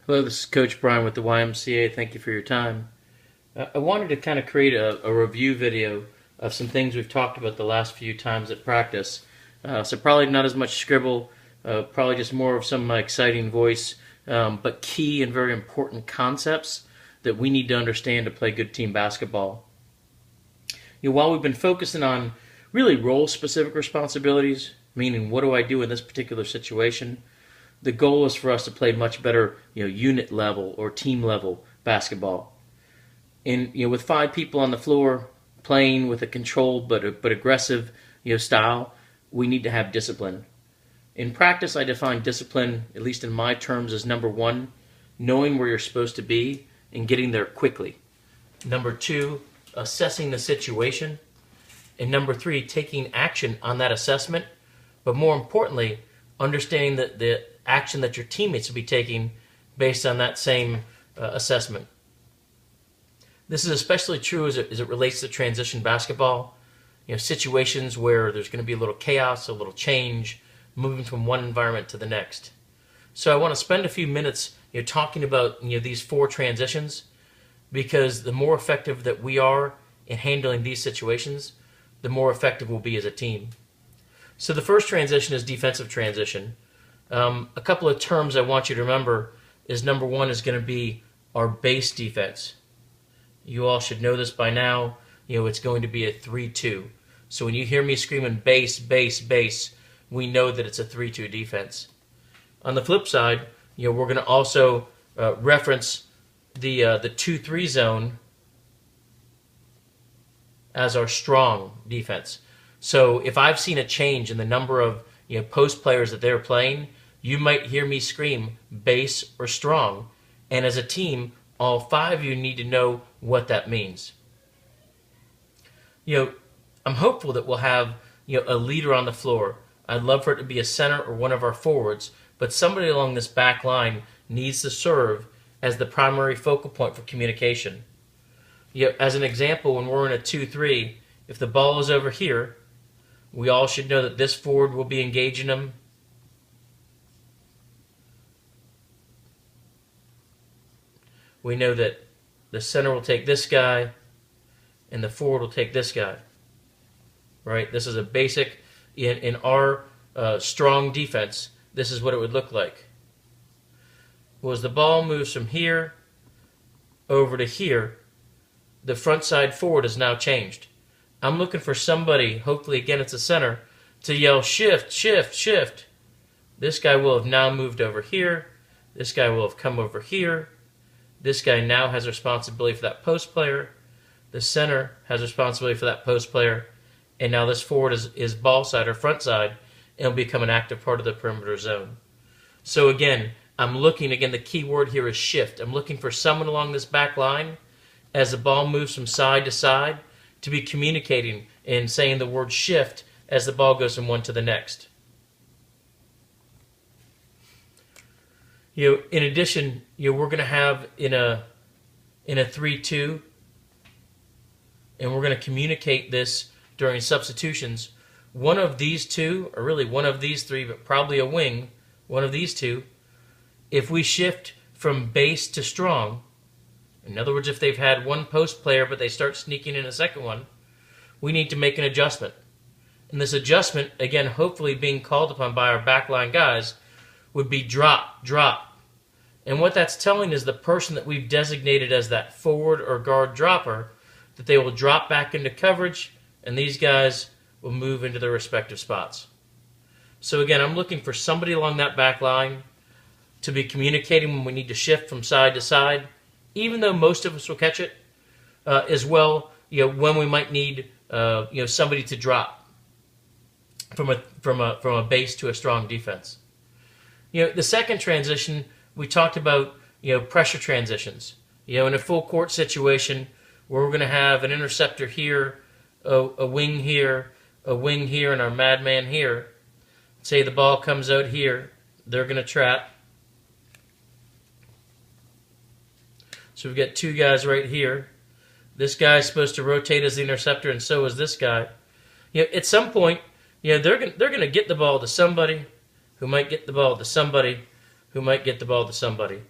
Hello, this is Coach Brian with the YMCA. Thank you for your time. I wanted to kind of create a review video of some things we've talked about the last few times at practice. So probably not as much scribble, probably just more of some exciting voice, but key and very important concepts that we need to understand to play good team basketball. While we've been focusing on really role-specific responsibilities, meaning what do I do in this particular situation, the goal is for us to play much better, unit level or team level basketball. And with 5 people on the floor playing with a controlled but aggressive, style, we need to have discipline. In practice, I define discipline, at least in my terms, as number 1, knowing where you're supposed to be and getting there quickly. Number 2, assessing the situation. And number 3, taking action on that assessment, but more importantly, understanding the action that your teammates will be taking based on that same assessment. This is especially true as it relates to transition basketball. Situations where there's going to be a little chaos, a little change, moving from one environment to the next. So I want to spend a few minutes talking about these 4 transitions, because the more effective that we are in handling these situations, the more effective we'll be as a team. So the first transition is defensive transition. A couple of terms I want you to remember is number 1 is going to be our base defense. You all should know this by now. It's going to be a 3-2. So when you hear me screaming base, base, base, we know that it's a 3-2 defense. On the flip side, we're going to also reference the 2-3 zone as our strong defense. So if I've seen a change in the number of post players that they're playing, you might hear me scream base or strong. And as a team, all 5 of you need to know what that means. I'm hopeful that we'll have a leader on the floor. I'd love for it to be a center or one of our forwards, but somebody along this back line needs to serve as the primary focal point for communication. As an example, when we're in a 2-3, if the ball is over here, we all should know that this forward will be engaging them. We know that the center will take this guy and the forward will take this guy. Right? This is a basic, in our strong defense, this is what it would look like. Well, as the ball moves from here over to here, the front side forward has now changed. I'm looking for somebody, hopefully again it's a center, to yell shift, shift, shift. This guy will have now moved over here. This guy will have come over here. This guy now has responsibility for that post player. The center has responsibility for that post player. And now this forward is ball side or front side, and will become an active part of the perimeter zone. So again, I'm looking, the key word here is shift. I'm looking for someone along this back line as the ball moves from side to side to be communicating and saying the word shift as the ball goes from one to the next. In addition, we're going to have in a 3-2, and we're going to communicate this during substitutions. One of these 2, or really one of these 3, but probably a wing, one of these 2, if we shift from base to strong, in other words, if they've had one post player but they start sneaking in a second one, we need to make an adjustment. And this adjustment, again, hopefully being called upon by our backline guys, would be drop, drop. And what that's telling is the person that we've designated as that forward or guard dropper, that they will drop back into coverage, and these guys will move into their respective spots. So again, I'm looking for somebody along that back line to be communicating when we need to shift from side to side, even though most of us will catch it, as well, when we might need, somebody to drop from a base to a strong defense. The second transition, we talked about, pressure transitions. In a full court situation where we're going to have an interceptor here, a wing here, and our madman here. Say the ball comes out here, they're going to trap. So we've got 2 guys right here. This guy's supposed to rotate as the interceptor, and so is this guy. At some point, they're going to get the ball to somebody who might get the ball to somebody who might get the ball to somebody.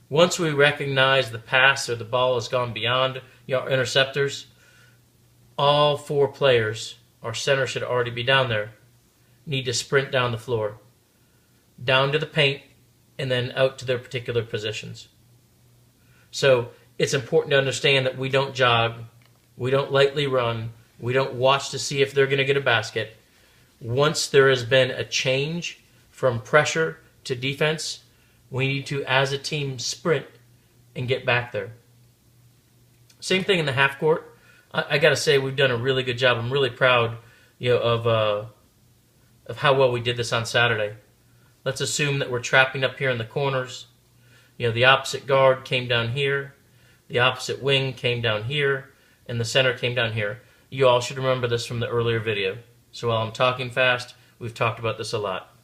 Once we recognize the pass or the ball has gone beyond our interceptors, all 4 players, our center should already be down there, need to sprint down the floor, down to the paint, and then out to their particular positions. So it's important to understand that we don't jog, we don't lightly run, we don't watch to see if they're going to get a basket. Once there has been a change from pressure to defense, we need to, as a team, sprint and get back there. Same thing in the half court. I got to say, we've done a really good job. I'm really proud, of how well we did this on Saturday. Let's assume that we're trapping up here in the corners. The opposite guard came down here, the opposite wing came down here, and the center came down here. You all should remember this from the earlier video. So while I'm talking fast, we've talked about this a lot.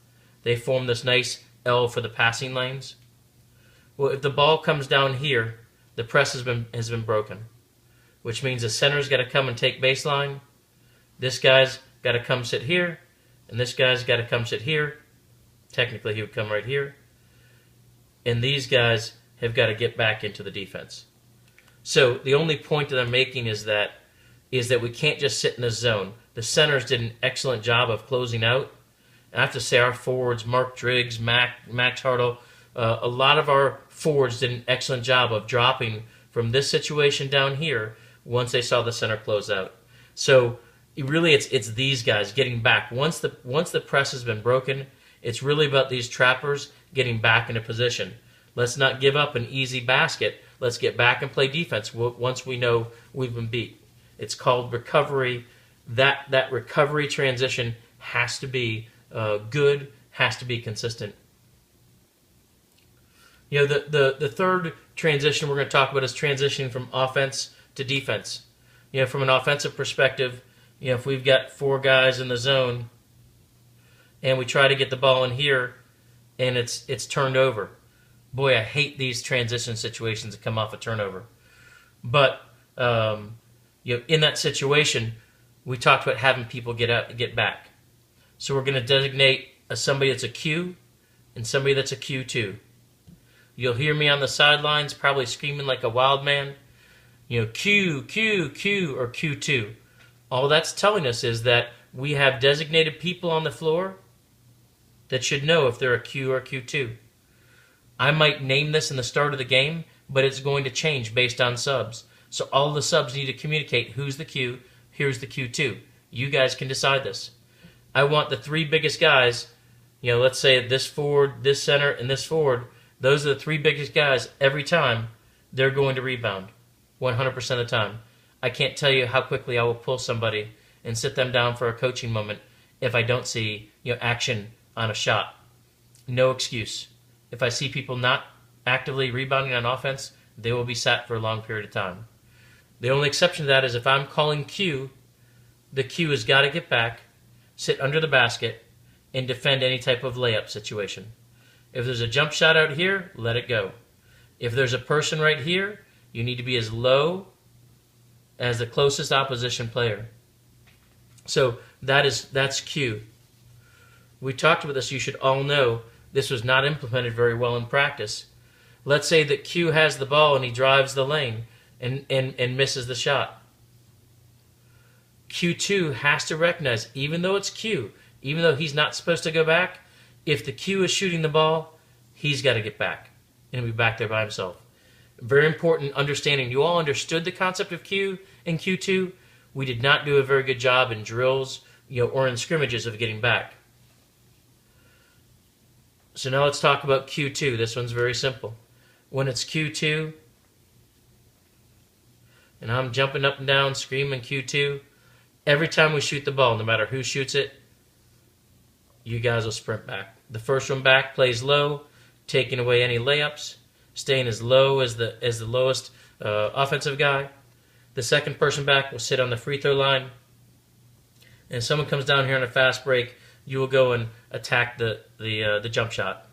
They form this nice L for the passing lanes. Well, if the ball comes down here, the press has been broken, which means the center's got to come and take baseline. This guy's got to come sit here, and this guy's got to come sit here. Technically, he would come right here. And these guys have got to get back into the defense. So the only point that I'm making is that we can't just sit in this zone. The centers did an excellent job of closing out. And I have to say our forwards, Mark Driggs, Max Hartle, a lot of our forwards did an excellent job of dropping from this situation down here once they saw the center close out. So really it's these guys getting back. Once the press has been broken, it's really about these trappers getting back into position. Let's not give up an easy basket. Let's get back and play defense once we know we've been beat. It's called recovery. That recovery transition has to be good, has to be consistent. The third transition we're going to talk about is transitioning from offense to defense. From an offensive perspective, if we've got 4 guys in the zone and we try to get the ball in here and it's turned over. Boy, I hate these transition situations that come off a turnover. But in that situation, we talked about having people get back. So we're going to designate somebody that's a Q and somebody that's a Q2. You'll hear me on the sidelines probably screaming like a wild man, Q, Q, Q, or Q2. All that's telling us is that we have designated people on the floor that should know if they're a Q or Q2. I might name this in the start of the game, but it's going to change based on subs. So all the subs need to communicate who's the Q, here's the Q2. You guys can decide this. I want the 3 biggest guys, let's say this forward, this center, and this forward. Those are the 3 biggest guys every time they're going to rebound, 100% of the time. I can't tell you how quickly I will pull somebody and sit them down for a coaching moment if I don't see action on a shot. No excuse. If I see people not actively rebounding on offense, they will be sat for a long period of time. The only exception to that is if I'm calling Q, the Q has got to get back, sit under the basket, and defend any type of layup situation. If there's a jump shot out here, let it go. If there's a person right here, you need to be as low as the closest opposition player. So that's Q. We talked about this. You should all know this was not implemented very well in practice. Let's say that Q has the ball and he drives the lane and misses the shot. Q2 has to recognize, even though it's Q, even though he's not supposed to go back, if the Q is shooting the ball, he's got to get back and be back there by himself. Very important understanding. You all understood the concept of Q and Q2. We did not do a very good job in drills, or in scrimmages of getting back. So now let's talk about Q2. This one's very simple. When it's Q2, and I'm jumping up and down, screaming Q2, every time we shoot the ball, no matter who shoots it, you guys will sprint back. The first one back plays low, taking away any layups, staying as low as the lowest offensive guy. The second person back will sit on the free throw line. And if someone comes down here on a fast break, you will go and attack the jump shot.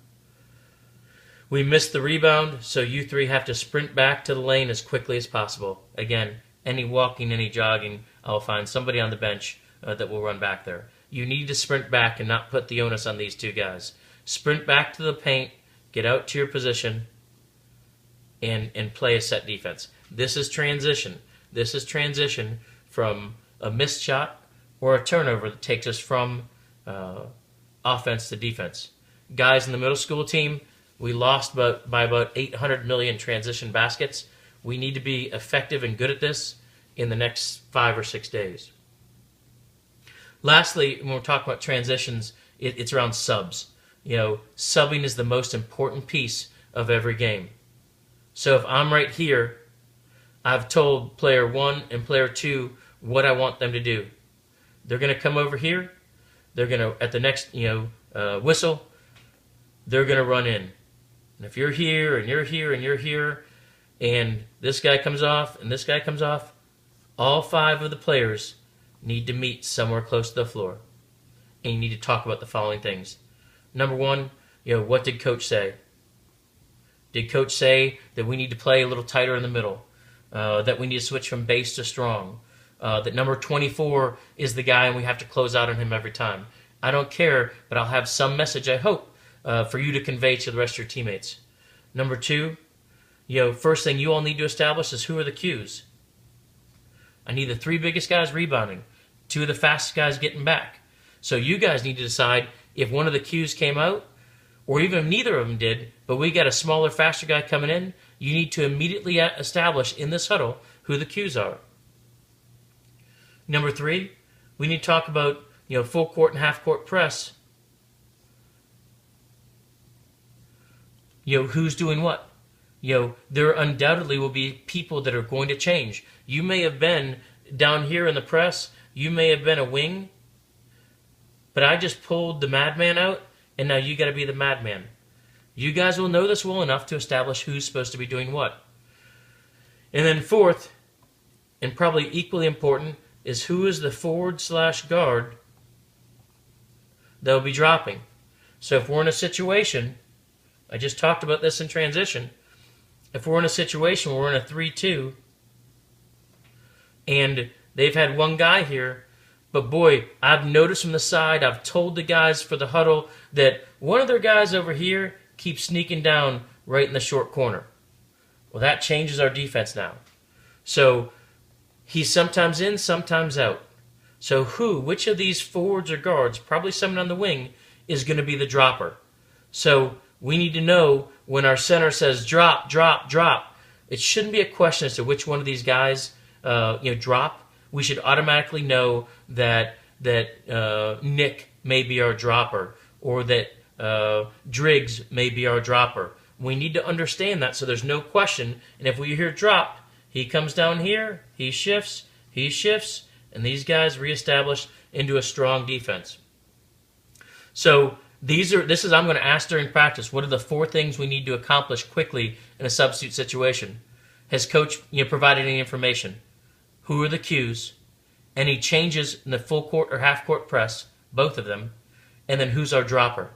We missed the rebound, so you 3 have to sprint back to the lane as quickly as possible. Again, any walking, any jogging, I'll find somebody on the bench that will run back there. You need to sprint back and not put the onus on these 2 guys. Sprint back to the paint, get out to your position, and play a set defense. This is transition. This is transition from a missed shot or a turnover that takes us from offense to defense. Guys in the middle school team, we lost by about 800 million transition baskets. We need to be effective and good at this in the next 5 or 6 days. Lastly, when we're talking about transitions, it's around subs. Subbing is the most important piece of every game. So if I'm right here, I've told player 1 and player 2 what I want them to do. They're going to come over here. They're going to, at the next whistle, they're going to run in. And if you're here and you're here and you're here, and this guy comes off and this guy comes off, all 5 of the players need to meet somewhere close to the floor. And you need to talk about the following things. Number 1, what did coach say? Did coach say that we need to play a little tighter in the middle? That we need to switch from base to strong? That number 24 is the guy and we have to close out on him every time? I don't care, but I'll have some message, I hope, for you to convey to the rest of your teammates. Number 2, first thing you all need to establish is who are the cues. I need the 3 biggest guys rebounding, 2 of the fastest guys getting back. So you guys need to decide if one of the cues came out, or even if neither of them did, but we got a smaller, faster guy coming in, you need to immediately establish in this huddle who the cues are. Number 3, we need to talk about full court and half court press. Who's doing what? There undoubtedly will be people that are going to change. You may have been down here in the press, you may have been a wing, but I just pulled the madman out, and now you got to be the madman. You guys will know this well enough to establish who's supposed to be doing what. And then 4th, and probably equally important, is who is the forward/guard that will be dropping. So if we're in a situation, I just talked about this in transition, if we're in a situation where we're in a 3-2, and they've had one guy here, but boy, I've noticed from the side, I've told the guys for the huddle that one of their guys over here keeps sneaking down right in the short corner. Well, that changes our defense now. So he's sometimes in, sometimes out. So which of these forwards or guards, probably someone on the wing, is going to be the dropper? So we need to know when our center says drop, drop, drop. It shouldn't be a question as to which one of these guys drop. We should automatically know that Nick may be our dropper, or that Driggs may be our dropper. We need to understand that so there's no question. And if we hear drop, he comes down here, he shifts, and these guys reestablish into a strong defense. So I'm going to ask during practice, what are the 4 things we need to accomplish quickly in a substitute situation? Has coach provided any information? Who are the cues? Any changes in the full court or half court press? Both of them. And then who's our dropper?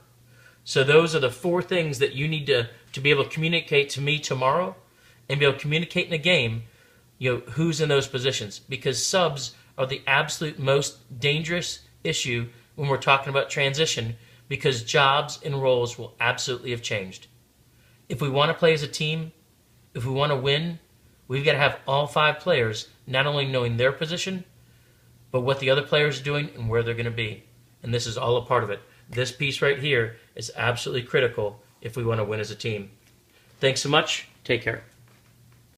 So those are the 4 things that you need to be able to communicate to me tomorrow, and be able to communicate in a game, who's in those positions. Because subs are the absolute most dangerous issue when we're talking about transition, because jobs and roles will absolutely have changed. If we want to play as a team, if we want to win, we've got to have all 5 players not only knowing their position, but what the other players are doing and where they're going to be. And this is all a part of it. This piece right here is absolutely critical if we want to win as a team. Thanks so much. Take care.